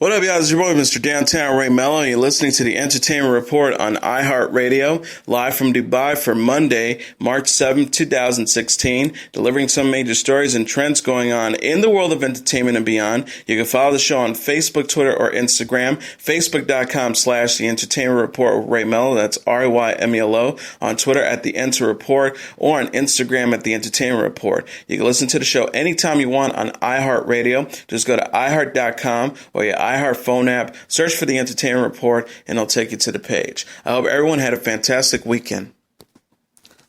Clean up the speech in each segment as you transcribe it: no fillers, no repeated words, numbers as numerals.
What up, y'all? It's your boy, Mr. Downtown Ray Melo, and you're listening to the Entertainment Report on iHeartRadio, live from Dubai for Monday, March 7th, 2016, delivering some major stories and trends going on in the world of entertainment and beyond. You can follow the show on Facebook, Twitter, or Instagram, facebook.com/The Entertainment Report with Ray Melo, that's RAYMELO, on Twitter at The Enter Report, or on Instagram at The Entertainment Report. You can listen to the show anytime you want on iHeartRadio. Just go to iHeart.com or your iHeart phone app, search for The Entertainment Report, and it'll take you to the page. I hope everyone had a fantastic weekend.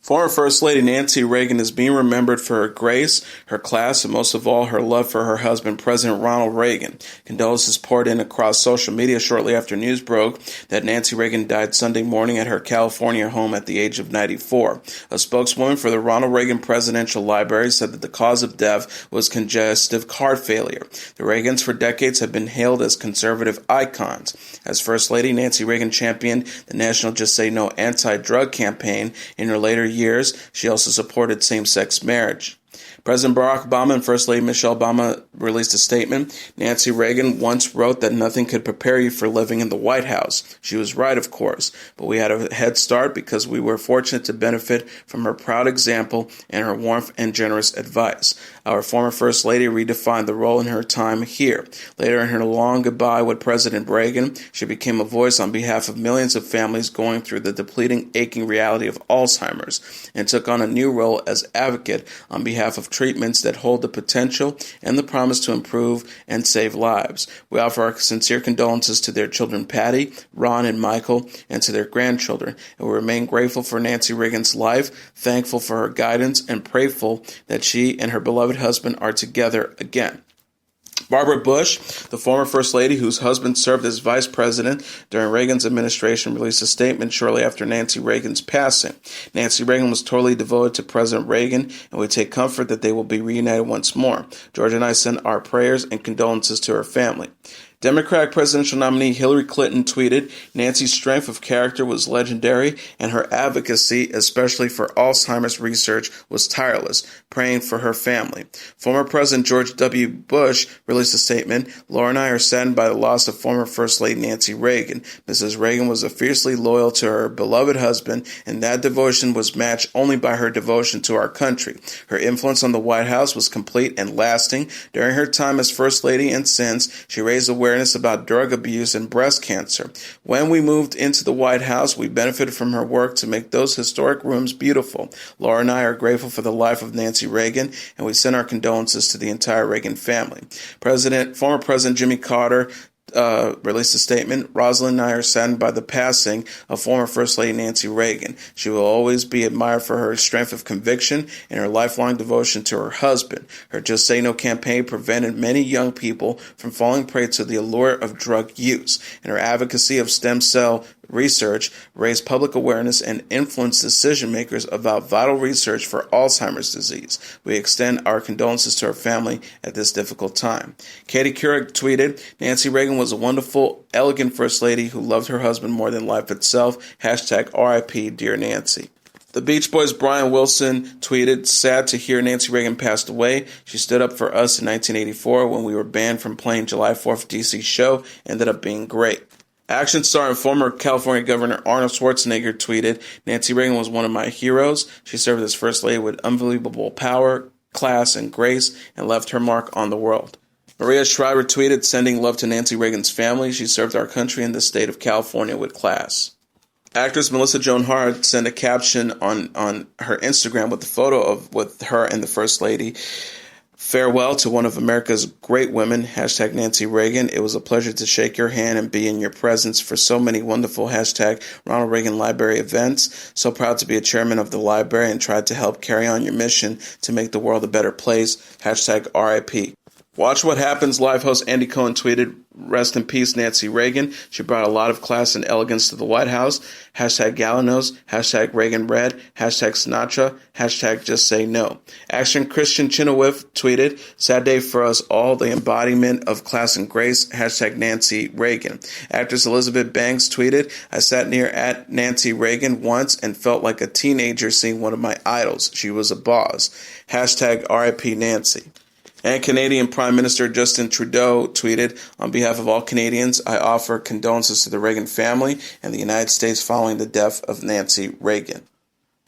Former First Lady Nancy Reagan is being remembered for her grace, her class, and most of all, her love for her husband, President Ronald Reagan. Condolences poured in across social media shortly after news broke that Nancy Reagan died Sunday morning at her California home at the age of 94. A spokeswoman for the Ronald Reagan Presidential Library said that the cause of death was congestive heart failure. The Reagans for decades have been hailed as conservative icons. As First Lady, Nancy Reagan championed the National Just Say No anti-drug campaign in her later years. She also supported same-sex marriage. President Barack Obama and First Lady Michelle Obama released a statement. Nancy Reagan once wrote that nothing could prepare you for living in the White House. She was right, of course, but we had a head start because we were fortunate to benefit from her proud example and her warmth and generous advice. Our former First Lady redefined the role in her time here. Later in her long goodbye with President Reagan, she became a voice on behalf of millions of families going through the depleting, aching reality of Alzheimer's, and took on a new role as advocate on behalf of treatments that hold the potential and the promise to improve and save lives. We offer our sincere condolences to their children Patty, Ron, and Michael, and to their grandchildren, and we remain grateful for Nancy Reagan's life, thankful for her guidance, and prayerful that she and her beloved husband are together again. Barbara Bush, the former First Lady whose husband served as vice president during Reagan's administration, released a statement shortly after Nancy Reagan's passing. Nancy Reagan was totally devoted to President Reagan, and we take comfort that they will be reunited once more. George and I send our prayers and condolences to her family. Democratic presidential nominee Hillary Clinton tweeted, Nancy's strength of character was legendary, and her advocacy, especially for Alzheimer's research, was tireless, praying for her family. Former President George W. Bush released a statement, Laura and I are saddened by the loss of former First Lady Nancy Reagan. Mrs. Reagan was fiercely loyal to her beloved husband, and that devotion was matched only by her devotion to our country. Her influence on the White House was complete and lasting. During her time as First Lady and since, she raised awareness about drug abuse and breast cancer. When we moved into the White House, we benefited from her work to make those historic rooms beautiful. Laura and I are grateful for the life of Nancy Reagan, and we send our condolences to the entire Reagan family. Former President Jimmy Carter released a statement. Rosalind and I are saddened by the passing of former First Lady Nancy Reagan. She will always be admired for her strength of conviction and her lifelong devotion to her husband. Her Just Say No campaign prevented many young people from falling prey to the allure of drug use, and her advocacy of stem cell research raised public awareness and influenced decision makers about vital research for Alzheimer's disease. We extend our condolences to her family at this difficult time. Katie Couric tweeted, Nancy Reagan was a wonderful, elegant First Lady who loved her husband more than life itself. Hashtag RIP, Dear Nancy. The Beach Boys' Brian Wilson tweeted, sad to hear Nancy Reagan passed away. She stood up for us in 1984 when we were banned from playing July 4th DC show. Ended up being great. Action star and former California Governor Arnold Schwarzenegger tweeted, Nancy Reagan was one of my heroes. She served as First Lady with unbelievable power, class, and grace, and left her mark on the world. Maria Shriver tweeted, sending love to Nancy Reagan's family. She served our country in the state of California with class. Actress Melissa Joan Hart sent a caption on her Instagram with the photo with her and the First Lady. Farewell to one of America's great women, hashtag Nancy Reagan. It was a pleasure to shake your hand and be in your presence for so many wonderful hashtag Ronald Reagan Library events. So proud to be a chairman of the library and tried to help carry on your mission to make the world a better place, hashtag RIP. Watch What Happens live host Andy Cohen tweeted, rest in peace, Nancy Reagan. She brought a lot of class and elegance to the White House. Hashtag Galanos, hashtag Reagan Red, hashtag Sinatra, hashtag Just Say No. Action Christian Chenoweth tweeted, sad day for us all, the embodiment of class and grace, hashtag Nancy Reagan. Actress Elizabeth Banks tweeted, I sat near at Nancy Reagan once and felt like a teenager seeing one of my idols. She was a boss. Hashtag RIP Nancy. And Canadian Prime Minister Justin Trudeau tweeted, "On behalf of all Canadians, I offer condolences to the Reagan family and the United States following the death of Nancy Reagan."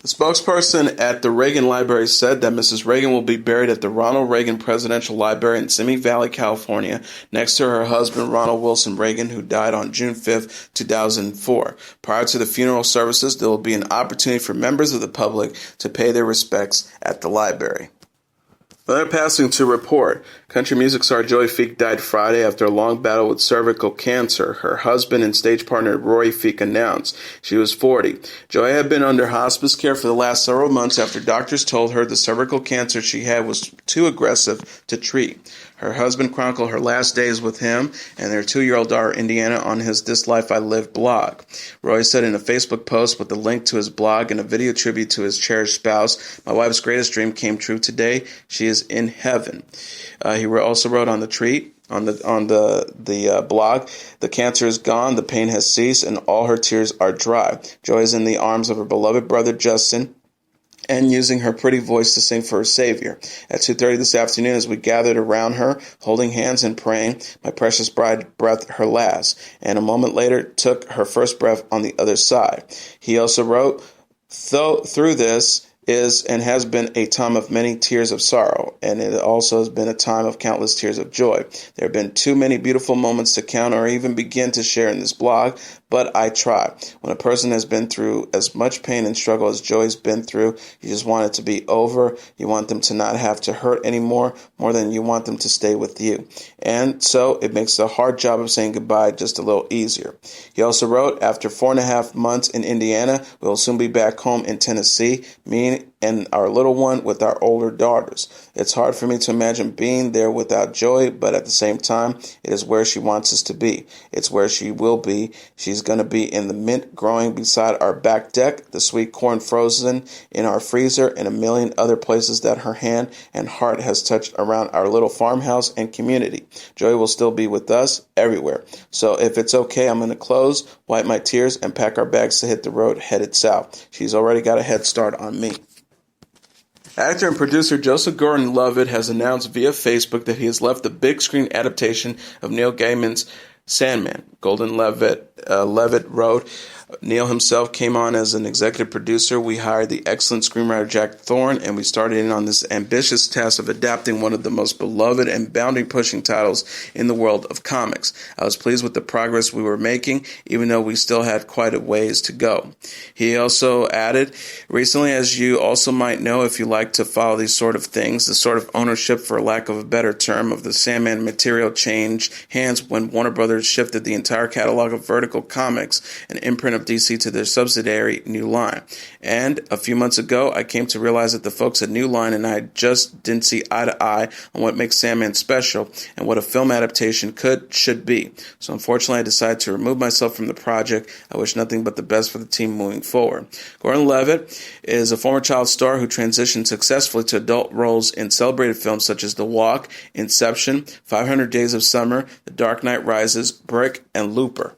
The spokesperson at the Reagan Library said that Mrs. Reagan will be buried at the Ronald Reagan Presidential Library in Simi Valley, California, next to her husband, Ronald Wilson Reagan, who died on June 5, 2004. Prior to the funeral services, there will be an opportunity for members of the public to pay their respects at the library. Another passing to report. Country music star Joey Feek died Friday after a long battle with cervical cancer. Her husband and stage partner Roy Feek announced. She was 40. Joey had been under hospice care for the last several months after doctors told her the cervical cancer she had was too aggressive to treat. Her husband chronicled her last days with him and their 2-year-old daughter Indiana on his This Life I Live blog. Roy said in a Facebook post with a link to his blog and a video tribute to his cherished spouse, "My wife's greatest dream came true today. She is in heaven." He also wrote on the tweet, on the blog, "The cancer is gone, the pain has ceased, and all her tears are dry. Joy is in the arms of her beloved brother Justin, and using her pretty voice to sing for her Savior. At 2:30 this afternoon, as we gathered around her, holding hands and praying, my precious bride breathed her last, and a moment later took her first breath on the other side." He also wrote, "Through this is and has been a time of many tears of sorrow, and it also has been a time of countless tears of joy. There have been too many beautiful moments to count or even begin to share in this blog, but I try. When a person has been through as much pain and struggle as Joy's been through, you just want it to be over. You want them to not have to hurt anymore, more than you want them to stay with you. And so it makes the hard job of saying goodbye just a little easier." He also wrote, "After 4.5 months in Indiana, we will soon be back home in Tennessee, me and our little one with our older daughters. It's hard for me to imagine being there without Joy, but at the same time, it is where she wants us to be. It's where she will be. She's going to be in the mint growing beside our back deck, the sweet corn frozen in our freezer, and a million other places that her hand and heart has touched around our little farmhouse and community. Joy will still be with us everywhere. So if it's okay, I'm going to close, wipe my tears, and pack our bags to hit the road headed south. She's already got a head start on me." Actor and producer Joseph Gordon-Levitt has announced via Facebook that he has left the big screen adaptation of Neil Gaiman's Sandman. Levitt wrote, "Neil himself came on as an executive producer. We hired the excellent screenwriter Jack Thorne, and we started in on this ambitious task of adapting one of the most beloved and boundary-pushing titles in the world of comics. I was pleased with the progress we were making, even though we still had quite a ways to go." He also added, "Recently, as you also might know if you like to follow these sort of things, the sort of ownership, for lack of a better term, of the Sandman material changed hands when Warner Brothers shifted the entire catalog of Vertical Comics, an imprint of DC, to their subsidiary New Line. And a few months ago, I came to realize that the folks at New Line and I just didn't see eye to eye on what makes Sandman special and what a film adaptation should be. So unfortunately, I decided to remove myself from the project. I wish nothing but the best for the team moving forward." Gordon-Levitt is a former child star who transitioned successfully to adult roles in celebrated films such as The Walk, Inception, 500 Days of Summer, The Dark Knight Rises, Brick, and Looper.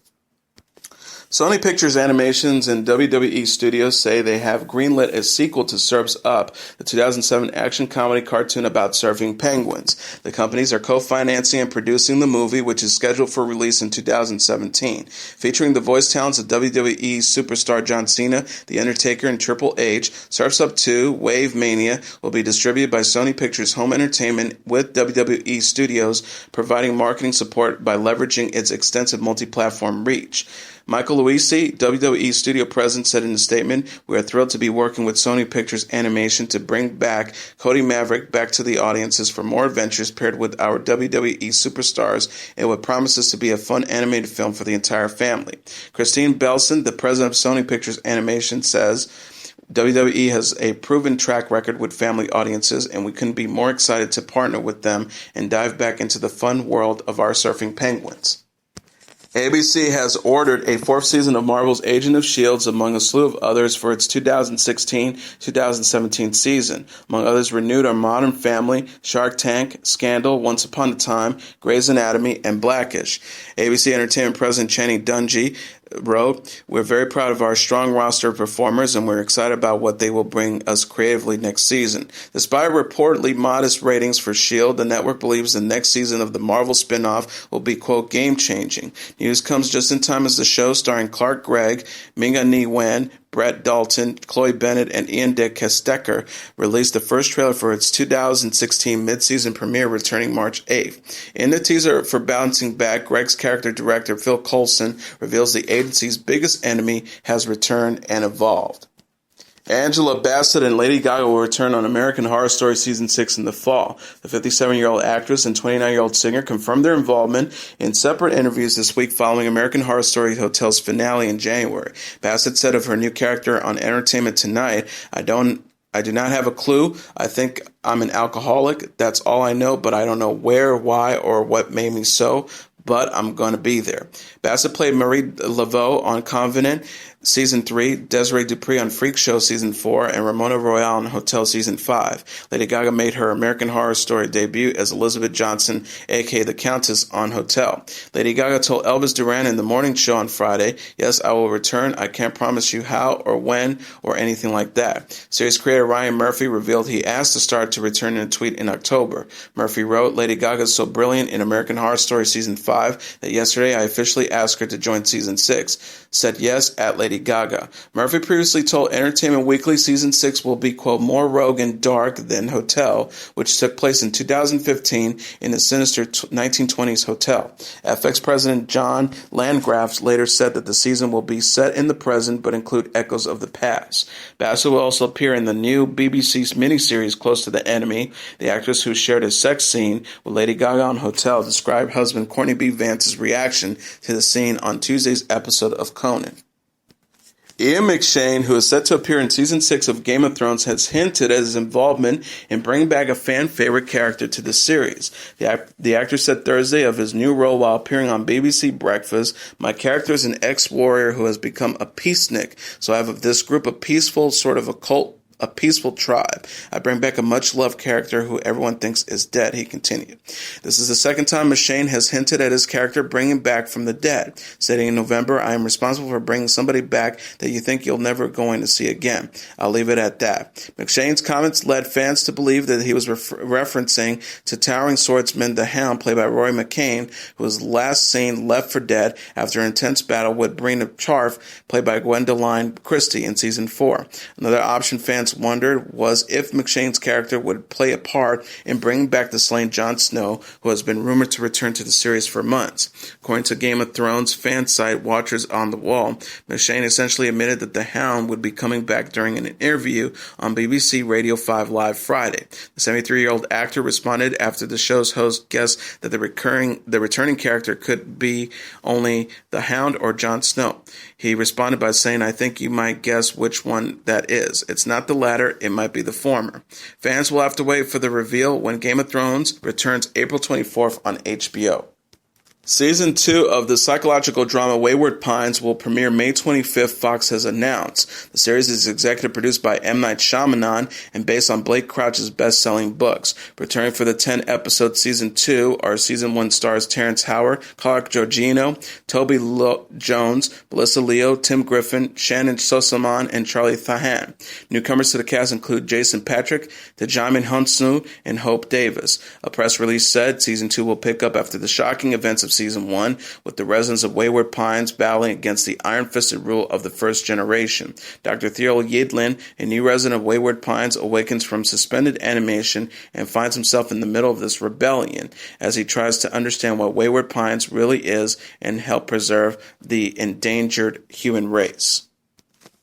Sony Pictures Animations and WWE Studios say they have greenlit a sequel to Surf's Up, the 2007 action comedy cartoon about surfing penguins. The companies are co-financing and producing the movie, which is scheduled for release in 2017. Featuring the voice talents of WWE superstar John Cena, The Undertaker, and Triple H, Surf's Up 2, Wave Mania, will be distributed by Sony Pictures Home Entertainment, with WWE Studios providing marketing support by leveraging its extensive multi-platform reach. Michael Luisi, WWE Studio President, said in a statement, "We are thrilled to be working with Sony Pictures Animation to bring back Cody Maverick back to the audiences for more adventures paired with our WWE superstars and what promises to be a fun animated film for the entire family." Christine Belson, the president of Sony Pictures Animation, says, "WWE has a proven track record with family audiences, and we couldn't be more excited to partner with them and dive back into the fun world of our surfing penguins." ABC has ordered a 4th season of Marvel's Agent of S.H.I.E.L.D., among a slew of others, for its 2016-2017 season. Among others renewed are Modern Family, Shark Tank, Scandal, Once Upon a Time, Grey's Anatomy, and Blackish. ABC Entertainment President Channing Dungey wrote, "We're very proud of our strong roster of performers, and we're excited about what they will bring us creatively next season." Despite reportedly modest ratings for S.H.I.E.L.D., the network believes the next season of the Marvel spin-off will be, quote, game-changing. News comes just in time as the show, starring Clark Gregg, Minga Wan, Brett Dalton, Chloe Bennett, and Ian de Castecker, released the first trailer for its 2016 mid-season premiere returning March 8th. In the teaser for Bouncing Back, Greg's character director Phil Coulson reveals the agency's biggest enemy has returned and evolved. Angela Bassett and Lady Gaga will return on American Horror Story Season 6 in the fall. The 57-year-old actress and 29-year-old singer confirmed their involvement in separate interviews this week following American Horror Story Hotel's finale in January. Bassett said of her new character on Entertainment Tonight, I do not have a clue. I think I'm an alcoholic. That's all I know, but I don't know where, why, or what made me so. But I'm going to be there. Bassett played Marie Laveau on Convenant Season 3, Desiree Dupree on Freak Show Season 4, and Ramona Royale on Hotel Season 5. Lady Gaga made her American Horror Story debut as Elizabeth Johnson, a.k.a. the Countess, on Hotel. Lady Gaga told Elvis Duran in The Morning Show on Friday, "Yes, I will return. I can't promise you how or when or anything like that." Series creator Ryan Murphy revealed he asked the star to return in a tweet in October. Murphy wrote, "Lady Gaga is so brilliant in American Horror Story Season 5 that yesterday I officially asked her to join Season 6. Said yes at Lady Gaga." Murphy previously told Entertainment Weekly Season 6 will be, quote, more rogue and dark than Hotel, which took place in 2015 in the sinister 1920s hotel. FX president John Landgraf later said that the season will be set in the present but include echoes of the past. Bassett will also appear in the new BBC's miniseries Close to the Enemy. The actress who shared a sex scene with Lady Gaga on Hotel described husband Courtney B. Vance's reaction to the scene on Tuesday's episode of Conan. Ian McShane, who is set to appear in Season 6 of Game of Thrones, has hinted at his involvement in bringing back a fan-favorite character to the series. The actor said Thursday of his new role while appearing on BBC Breakfast, "My character is an ex-warrior who has become a peacenik, so I have this group of peaceful, sort of a peaceful tribe. I bring back a much-loved character who everyone thinks is dead," he continued. This is the second time McShane has hinted at his character bringing back from the dead, stating in November, "I am responsible for bringing somebody back that you think you'll never going to see again. I'll leave it at that." McShane's comments led fans to believe that he was referencing to towering swordsman The Hound, played by Roy McCain, who was last seen left for dead after an intense battle with Brina Charf, played by Gwendoline Christie in Season 4. Another option fans wondered was if McShane's character would play a part in bringing back the slain Jon Snow, who has been rumored to return to the series for months. According to Game of Thrones fan site Watchers on the Wall, McShane essentially admitted that the Hound would be coming back during an interview on BBC Radio 5 Live Friday. The 73-year-old actor responded after the show's host guessed that the returning character could be only the Hound or Jon Snow. He responded by saying, "I think you might guess which one that is. It's not the latter, it might be the former." Fans will have to wait for the reveal when Game of Thrones returns April 24th on HBO. Season 2 of the psychological drama Wayward Pines will premiere May 25th, Fox has announced. The series is executive produced by M. Night Shyamalan and based on Blake Crouch's best-selling books. Returning for the 10-episode Season 2 are Season 1 stars Terrence Howard, Clark Georgino, Toby Jones, Melissa Leo, Tim Griffin, Shannon Sossamon, and Charlie Thahan. Newcomers to the cast include Jason Patrick, Djimon Hounsou, and Hope Davis. A press release said Season 2 will pick up after the shocking events of Season 1, with the residents of Wayward Pines battling against the iron-fisted rule of the first generation. Dr. Theo Yedlin, a new resident of Wayward Pines, awakens from suspended animation and finds himself in the middle of this rebellion as he tries to understand what Wayward Pines really is and help preserve the endangered human race.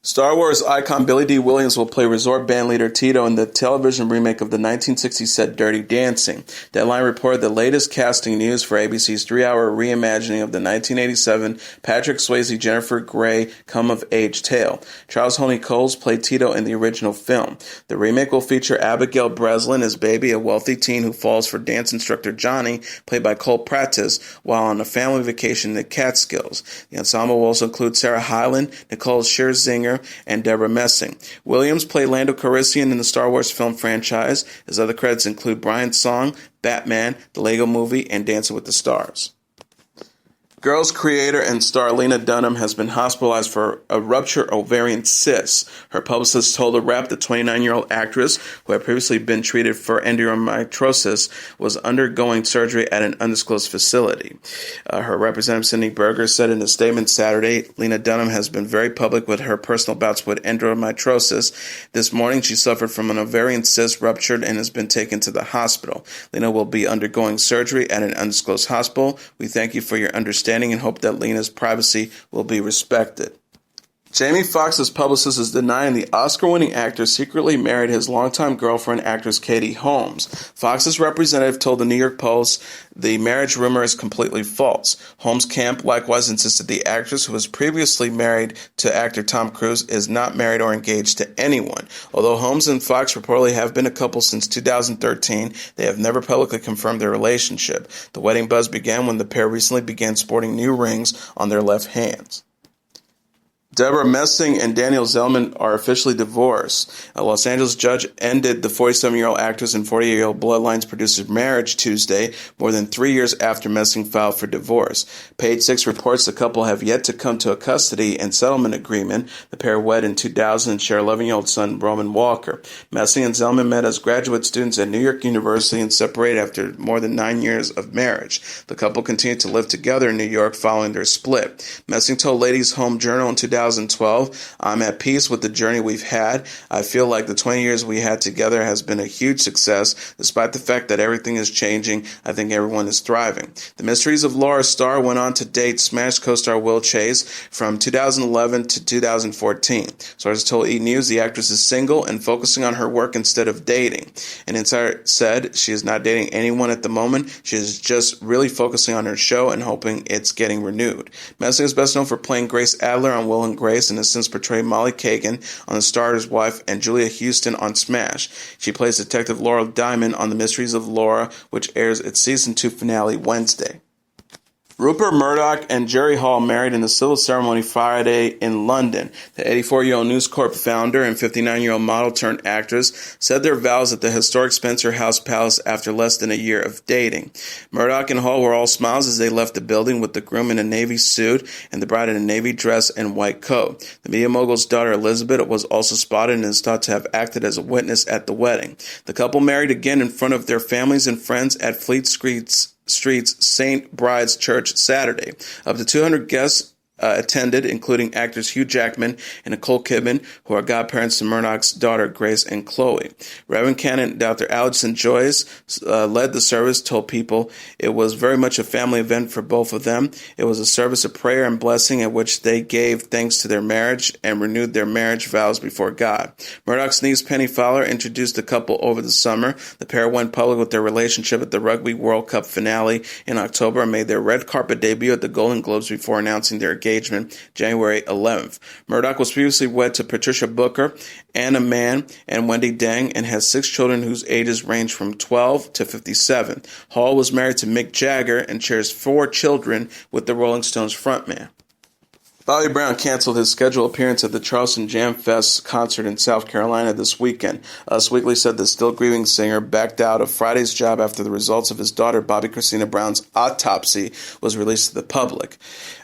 Star Wars icon Billy D. Williams will play resort bandleader Tito in the television remake of the 1960s set Dirty Dancing. Deadline reported the latest casting news for ABC's 3-hour reimagining of the 1987 Patrick Swayze-Jennifer Grey come-of-age tale. Charles Honey Coles played Tito in the original film. The remake will feature Abigail Breslin as Baby, a wealthy teen who falls for dance instructor Johnny, played by Cole Pratis, while on a family vacation in the Catskills. The ensemble will also include Sarah Hyland, Nicole Scherzinger, and Deborah Messing. Williams played Lando Calrissian in the Star Wars film franchise. His other credits include Brian's Song, Batman, The Lego Movie, and Dancing with the Stars. Girls creator and star Lena Dunham has been hospitalized for a ruptured ovarian cyst. Her publicist told the Wrap the 29-year-old actress, who had previously been treated for endometriosis, was undergoing surgery at an undisclosed facility. Her representative, Cindy Berger, said in a statement Saturday, Lena Dunham has been very public with her personal bouts with endometriosis. This morning, she suffered from an ovarian cyst ruptured and has been taken to the hospital. Lena will be undergoing surgery at an undisclosed hospital. We thank you for your understanding and hope that Lena's privacy will be respected. Jamie Foxx's publicist is denying the Oscar-winning actor secretly married his longtime girlfriend, actress Katie Holmes. Foxx's representative told the New York Post the marriage rumor is completely false. Holmes' camp likewise insisted the actress, who was previously married to actor Tom Cruise, is not married or engaged to anyone. Although Holmes and Fox reportedly have been a couple since 2013, they have never publicly confirmed their relationship. The wedding buzz began when the pair recently began sporting new rings on their left hands. Deborah Messing and Daniel Zellman are officially divorced. A Los Angeles judge ended the 47-year-old actress and 48-year-old Bloodlines producer's marriage Tuesday, more than 3 years after Messing filed for divorce. Page Six reports the couple have yet to come to a custody and settlement agreement. The pair wed in 2000 and share 11-year-old son Roman Walker. Messing and Zellman met as graduate students at New York University and separated after more than 9 years of marriage. The couple continued to live together in New York following their split. Messing told Ladies' Home Journal in 2012, I'm at peace with the journey we've had. I feel like the 20 years we had together has been a huge success. Despite the fact that everything is changing, I think everyone is thriving. The Mysteries of Laura star went on to date Smash co-star Will Chase from 2011 to 2014. Sources told E! News the actress is single and focusing on her work instead of dating. An insider said she is not dating anyone at the moment. She is just really focusing on her show and hoping it's getting renewed. Messing is best known for playing Grace Adler on Will and Grace and has since portrayed Molly Kagan on The Starter's Wife and Julia Houston on Smash. She plays Detective Laura Diamond on The Mysteries of Laura, which airs its Season 2 finale Wednesday. Rupert Murdoch and Jerry Hall married in the civil ceremony Friday in London. The 84-year-old News Corp founder and 59-year-old model-turned-actress said their vows at the historic Spencer House Palace after less than a year of dating. Murdoch and Hall were all smiles as they left the building, with the groom in a navy suit and the bride in a navy dress and white coat. The media mogul's daughter Elizabeth was also spotted and is thought to have acted as a witness at the wedding. The couple married again in front of their families and friends at Fleet Street's St. Bride's Church Saturday. Up to 200 guests attended, including actors Hugh Jackman and Nicole Kidman, who are godparents to Murdoch's daughter Grace and Chloe. Reverend Canon Dr. Alex St. Joyce led the service, told People it was very much a family event for both of them. It was a service of prayer and blessing at which they gave thanks to their marriage and renewed their marriage vows before God. Murdoch's niece Penny Fowler introduced the couple over the summer. The pair went public with their relationship at the Rugby World Cup finale in October and made their red carpet debut at the Golden Globes before announcing their engagement January 11th. Murdoch was previously wed to Patricia Booker, Anna Mann, and Wendy Dang, and has 6 children whose ages range from 12 to 57. Hall was married to Mick Jagger and shares 4 children with the Rolling Stones frontman. Bobby Brown canceled his scheduled appearance at the Charleston Jam Fest concert in South Carolina this weekend. Us Weekly said the still grieving singer backed out of Friday's job after the results of his daughter Bobby Christina Brown's autopsy was released to the public.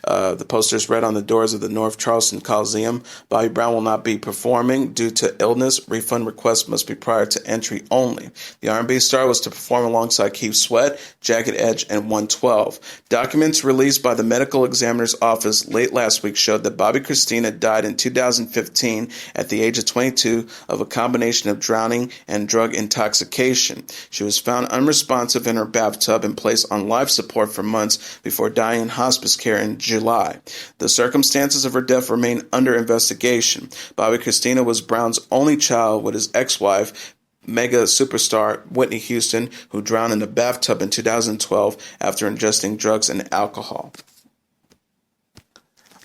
The posters read on the doors of the North Charleston Coliseum, Bobby Brown will not be performing due to illness. Refund requests must be prior to entry only. The R&B star was to perform alongside Keith Sweat, Jagged Edge, and 112. Documents released by the medical examiner's office late last week showed that Bobby Christina died in 2015 at the age of 22 of a combination of drowning and drug intoxication. She was found unresponsive in her bathtub and placed on life support for months before dying in hospice care in July. The circumstances of her death remain under investigation. Bobby Christina was Brown's only child with his ex-wife, mega superstar Whitney Houston, who drowned in a bathtub in 2012 after ingesting drugs and alcohol.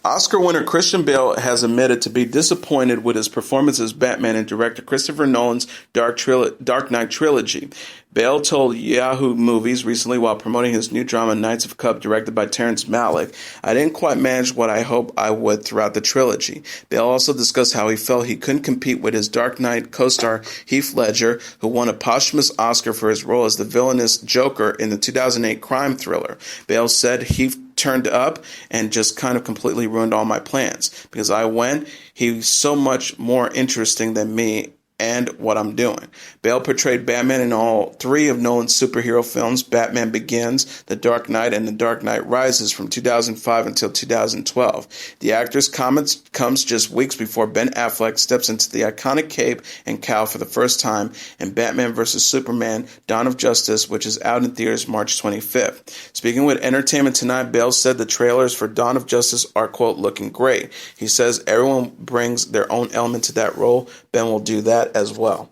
Oscar winner Christian Bale has admitted to be disappointed with his performance as Batman in director Christopher Nolan's Dark Knight trilogy. Bale told Yahoo Movies recently while promoting his new drama Knights of Cup, directed by Terrence Malick, "I didn't quite manage what I hoped I would throughout the trilogy." Bale also discussed how he felt he couldn't compete with his Dark Knight co-star Heath Ledger, who won a posthumous Oscar for his role as the villainous Joker in the 2008 crime thriller. Bale said Heath turned up and just kind of completely ruined all my plans. Because I went, he's so much more interesting than me and what I'm doing. Bale portrayed Batman in all three of Nolan's superhero films, Batman Begins, The Dark Knight, and The Dark Knight Rises from 2005 until 2012. The actor's comment comes just weeks before Ben Affleck steps into the iconic cape and cowl for the first time in Batman vs. Superman, Dawn of Justice, which is out in theaters March 25th. Speaking with Entertainment Tonight, Bale said the trailers for Dawn of Justice are, quote, looking great. He says everyone brings their own element to that role. Ben will do that as well.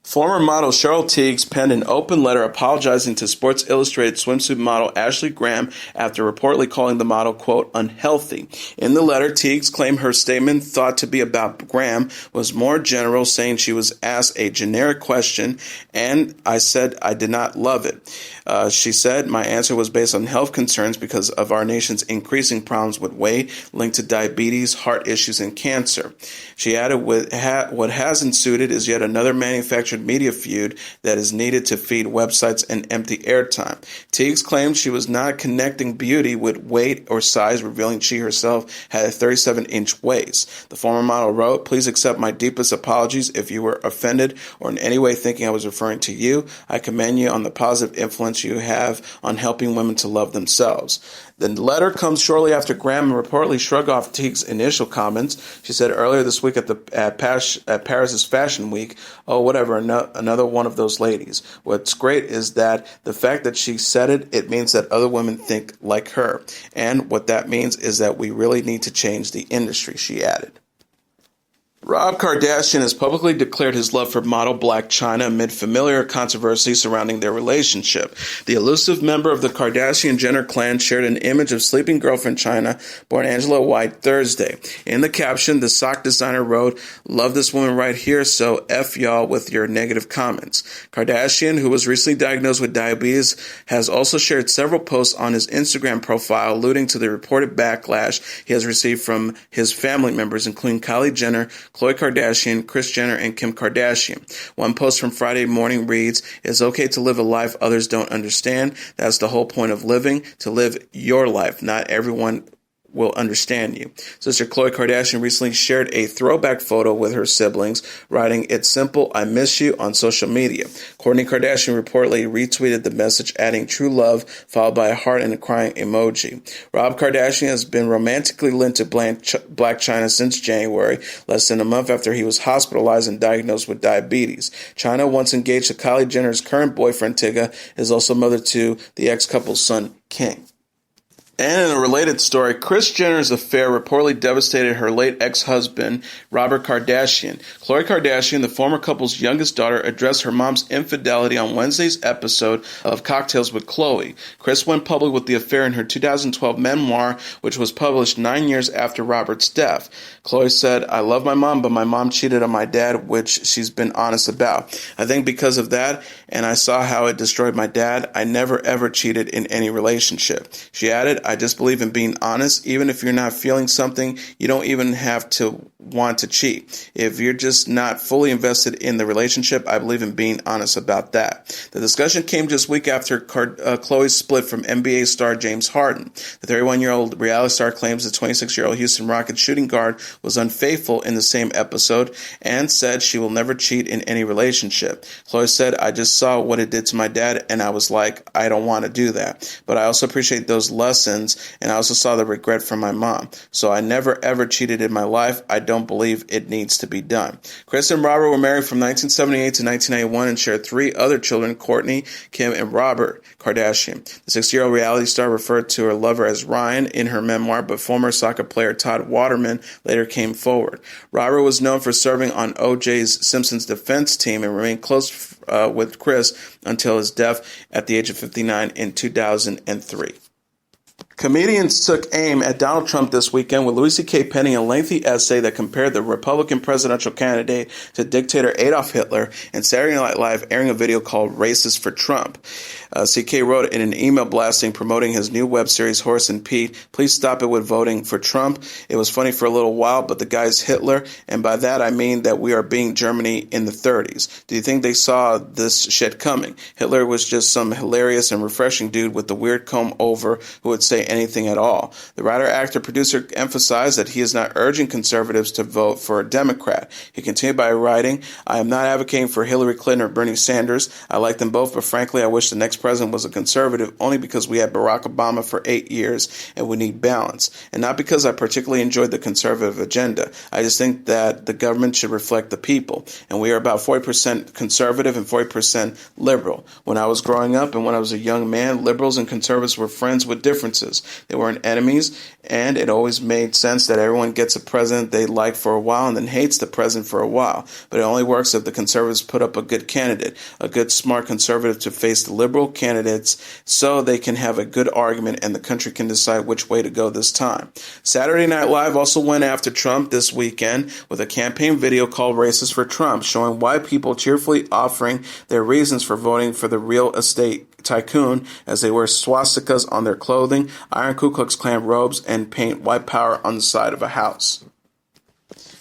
Former model Cheryl Tiegs penned an open letter apologizing to Sports Illustrated swimsuit model Ashley Graham after reportedly calling the model, quote, unhealthy. In the letter, Tiegs claimed her statement, thought to be about Graham, was more general, saying she was asked a generic question, and I said I did not love it. She said, my answer was based on health concerns because of our nation's increasing problems with weight linked to diabetes, heart issues, and cancer. She added, what has ensued is yet another manufactured media feud that is needed to feed websites and empty airtime. Tiegs claimed she was not connecting beauty with weight or size, revealing she herself had a 37-inch waist. The former model wrote, please accept my deepest apologies if you were offended or in any way thinking I was referring to you. I commend you on the positive influence you have on helping women to love themselves. The letter comes shortly after Graham reportedly shrugged off Tiegs' initial comments. She said earlier this week at Paris's Fashion Week, oh, whatever, another one of those ladies. What's great is that the fact that she said it means that other women think like her. And what that means is that we really need to change the industry, she added. Rob Kardashian has publicly declared his love for model Blac Chyna amid familiar controversy surrounding their relationship. The elusive member of the Kardashian-Jenner clan shared an image of sleeping girlfriend Chyna, born Angela White, Thursday. In the caption, the sock designer wrote, love this woman right here, so F y'all with your negative comments. Kardashian, who was recently diagnosed with diabetes, has also shared several posts on his Instagram profile alluding to the reported backlash he has received from his family members, including Kylie Jenner, Khloe Kardashian, Kris Jenner, and Kim Kardashian. One post from Friday morning reads, it's okay to live a life others don't understand. That's the whole point of living, to live your life. Not everyone will understand you. Sister Khloe Kardashian recently shared a throwback photo with her siblings, writing, it's simple, I miss you, on social media. Kourtney Kardashian reportedly retweeted the message, adding true love, followed by a heart and a crying emoji. Rob Kardashian has been romantically linked to Blac Chyna since January, less than a month after he was hospitalized and diagnosed with diabetes. Chyna, once engaged to Kylie Jenner's current boyfriend Tyga, is also mother to the ex-couple's son, King. And in a related story, Kris Jenner's affair reportedly devastated her late ex-husband, Robert Kardashian. Khloe Kardashian, the former couple's youngest daughter, addressed her mom's infidelity on Wednesday's episode of Cocktails with Khloe. Kris went public with the affair in her 2012 memoir, which was published 9 years after Robert's death. Khloe said, I love my mom, but my mom cheated on my dad, which she's been honest about. I think because of that, and I saw how it destroyed my dad, I never ever cheated in any relationship. She added, I just believe in being honest. Even if you're not feeling something, you don't even have to want to cheat. If you're just not fully invested in the relationship, I believe in being honest about that. The discussion came just a week after Khloe's split from NBA star James Harden. The 31-year-old reality star claims the 26-year-old Houston Rockets shooting guard was unfaithful in the same episode and said she will never cheat in any relationship. Khloe said, I just saw what it did to my dad and I was like, I don't want to do that. But I also appreciate those lessons and I also saw the regret from my mom. So I never ever cheated in my life. I don't believe it needs to be done. Kris and Robert were married from 1978 to 1991 and shared 3 other children, Kourtney, Kim, and Robert Kardashian. The 60-year-old reality star referred to her lover as Ryan in her memoir, but former soccer player Todd Waterman later came forward. Robert was known for serving on O.J. Simpson's defense team and remained close with Kris until his death at the age of 59 in 2003. Comedians took aim at Donald Trump this weekend with Louis C.K. penning a lengthy essay that compared the Republican presidential candidate to dictator Adolf Hitler, and Saturday Night Live airing a video called Racist for Trump. C.K. wrote in an email blasting promoting his new web series, Horace and Pete, please stop it with voting for Trump. It was funny for a little while, but the guy's Hitler, and by that I mean that we are being Germany in the 30s. Do you think they saw this shit coming? Hitler was just some hilarious and refreshing dude with the weird comb over who would say anything at all. The writer, actor, producer emphasized that he is not urging conservatives to vote for a Democrat. He continued by writing, "I am not advocating for Hillary Clinton or Bernie Sanders. I like them both, but frankly, I wish the next president was a conservative only because we had Barack Obama for 8 years and we need balance. And not because I particularly enjoyed the conservative agenda. I just think that the government should reflect the people. And we are about 40% conservative and 40% liberal. When I was growing up and when I was a young man, liberals and conservatives were friends with differences. They weren't enemies, and it always made sense that everyone gets a president they like for a while and then hates the president for a while. But it only works if the conservatives put up a good candidate, a good smart conservative to face the liberal candidates so they can have a good argument and the country can decide which way to go this time." Saturday Night Live also went after Trump this weekend with a campaign video called Racist for Trump, showing white people cheerfully offering their reasons for voting for the real estate tycoon as they wear swastikas on their clothing, iron Ku Klux Klan robes, and paint white power on the side of a house.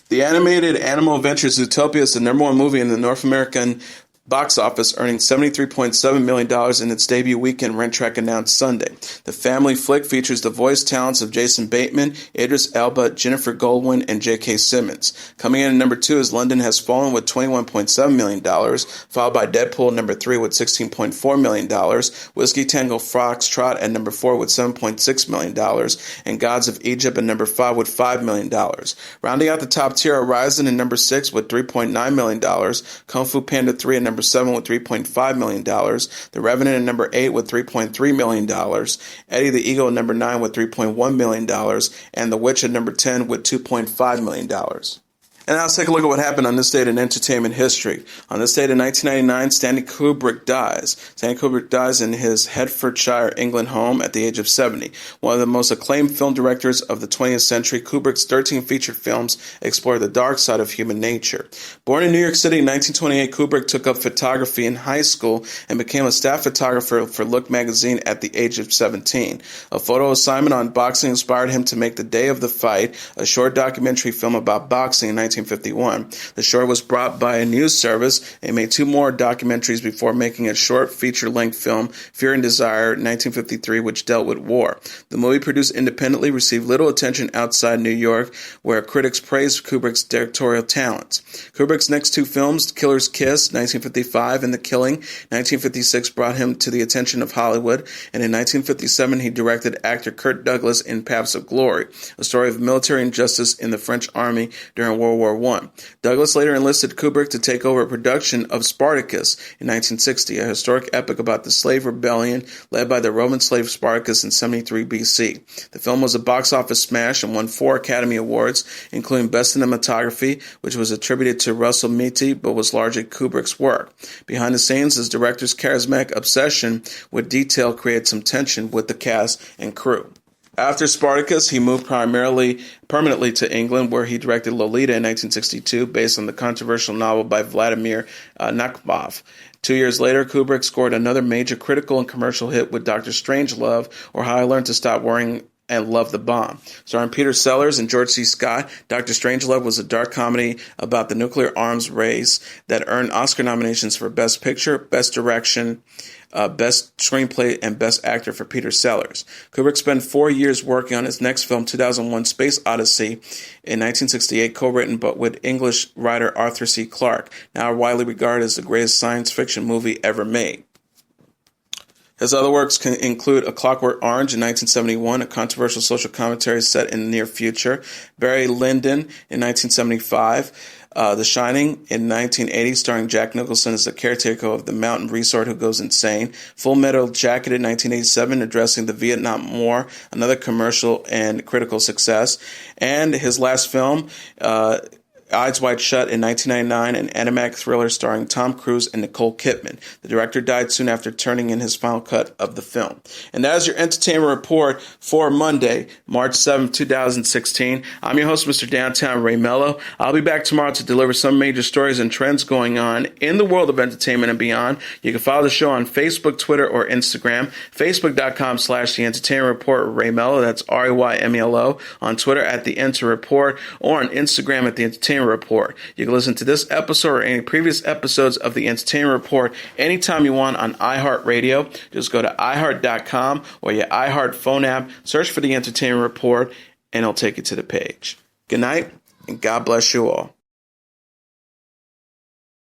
The animated Animal Adventures Zootopia is the #1 movie in the North American box office, earning $73.7 million in its debut weekend, Rent Track announced Sunday. The family flick features the voice talents of Jason Bateman, Idris Elba, Jennifer Goldwyn, and J.K. Simmons. Coming in at #2 is London Has Fallen with $21.7 million, followed by Deadpool #3 with $16.4 million, Whiskey Tango Foxtrot at #4 with $7.6 million, and Gods of Egypt at #5 with $5 million. Rounding out the top tier are Horizon at #6 with $3.9 million, Kung Fu Panda 3 at #7 with $3.5 million, The Revenant at #8 with $3.3 million, Eddie the Eagle at #9 with $3.1 million, and The Witch at #10 with $2.5 million. And now let's take a look at what happened on this date in entertainment history. On this date in 1999, Stanley Kubrick dies. Stanley Kubrick dies in his Hertfordshire, England home at the age of 70. One of the most acclaimed film directors of the 20th century, Kubrick's 13 feature films explore the dark side of human nature. Born in New York City in 1928, Kubrick took up photography in high school and became a staff photographer for Look magazine at the age of 17. A photo assignment on boxing inspired him to make The Day of the Fight, a short documentary film about boxing in 1951. The short was brought by a news service and made 2 more documentaries before making a short feature-length film, Fear and Desire, 1953, which dealt with war. The movie, produced independently, received little attention outside New York, where critics praised Kubrick's directorial talents. Kubrick's next 2 films, Killer's Kiss, 1955, and The Killing, 1956, brought him to the attention of Hollywood, and in 1957 he directed actor Kirk Douglas in Paths of Glory, a story of military injustice in the French army during World War I. Douglas later enlisted Kubrick to take over production of Spartacus in 1960, a historic epic about the slave rebellion led by the Roman slave Spartacus in 73 BC. The film was a box office smash and won 4 Academy Awards, including Best Cinematography, which was attributed to Russell Meaty but was largely Kubrick's work. Behind the scenes, his director's charismatic obsession with detail created some tension with the cast and crew. After Spartacus, he moved permanently to England, where he directed Lolita in 1962, based on the controversial novel by Vladimir Nabokov. 2 years later, Kubrick scored another major critical and commercial hit with Dr. Strangelove, or How I Learned to Stop Worrying and Love the Bomb. Starring Peter Sellers and George C. Scott, Dr. Strangelove was a dark comedy about the nuclear arms race that earned Oscar nominations for Best Picture, Best Direction, Best Screenplay, and Best Actor for Peter Sellers. Kubrick spent 4 years working on his next film, 2001 Space Odyssey, in 1968, co-written but with English writer Arthur C. Clarke, now widely regarded as the greatest science fiction movie ever made. His other works can include A Clockwork Orange in 1971, a controversial social commentary set in the near future, Barry Lyndon in 1975, The Shining in 1980, starring Jack Nicholson as the caretaker of the mountain resort who goes insane, Full Metal Jacket in 1987, addressing the Vietnam War, another commercial and critical success, and his last film, Eyes Wide Shut in 1999, an animatic thriller starring Tom Cruise and Nicole Kidman. The director died soon after turning in his final cut of the film. And that is your entertainment report for Monday, March 7th, 2016. I'm your host, Mr. Downtown Ray Melo. I'll be back tomorrow to deliver some major stories and trends going on in the world of entertainment and beyond. You can follow the show on Facebook, Twitter, or Instagram. Facebook.com/The Entertainment Report, Ray Melo. That's RAYMELO. On Twitter at The Enter Report, or on Instagram at The Entertainment Entertainment Report. You can listen to this episode or any previous episodes of the Entertainment Report anytime you want on iHeartRadio. Just go to iHeart.com or your iHeart phone app, search for the Entertainment Report, and it'll take you to the page. Good night, and God bless you all.